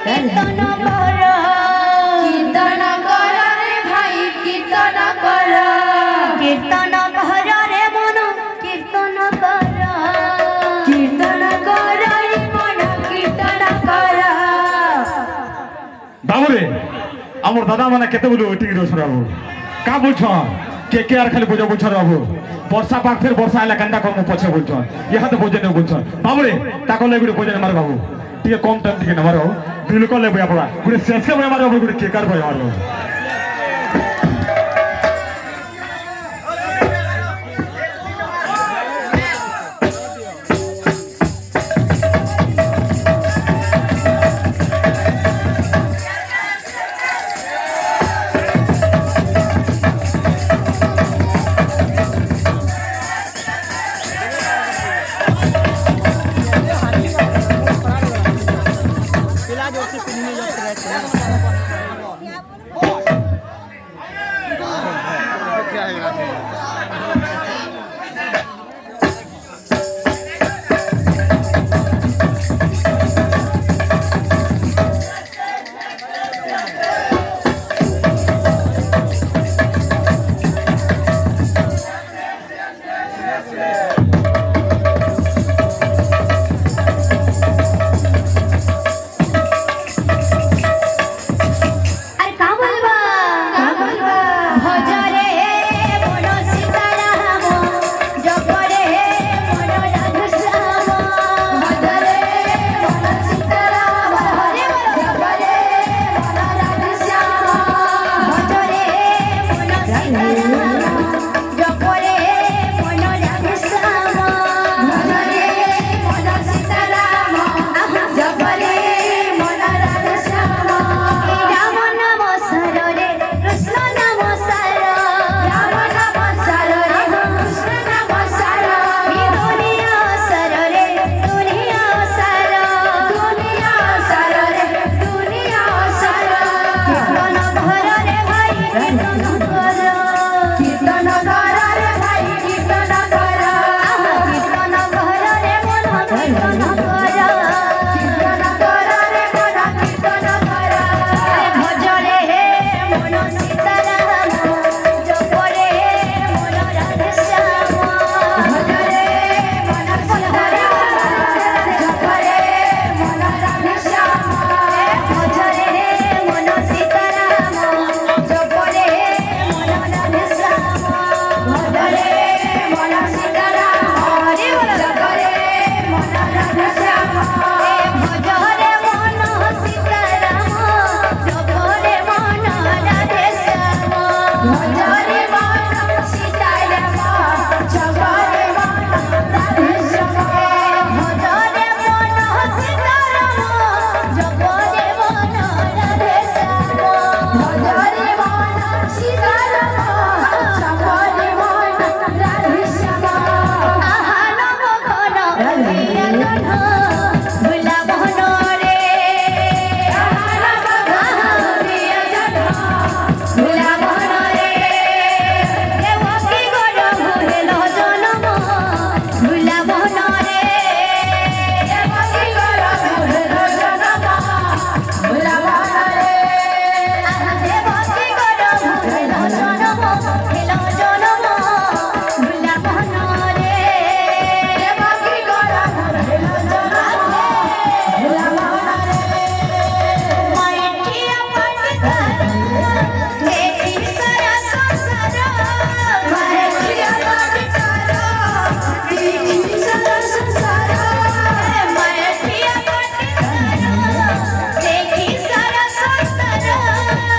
কীর্তন কর রে ভাই কীর্তন কর কীর্তন কর রে মন কীর্তন কর কীর্তন কর রে মন কীর্তন কর বাবুরে আমার দাদা মানে কেতে বলি ওইটিকে রোজ বাবু কা বলছ কে আর খালি বোঝা বলছ বাবু বর্ষা পাক ফের বর্ষা এলা কান্দা কম পছে বলছ ইহাতে বোঝে নেই বলছ বাবুরে তাকে এগুলো বোঝে মার বাবু টিকে কম টাইম টিকে না মারো দুই লোক লেবু আপনার গোটে শেষে বই মারো গোটে কেকার বই মারো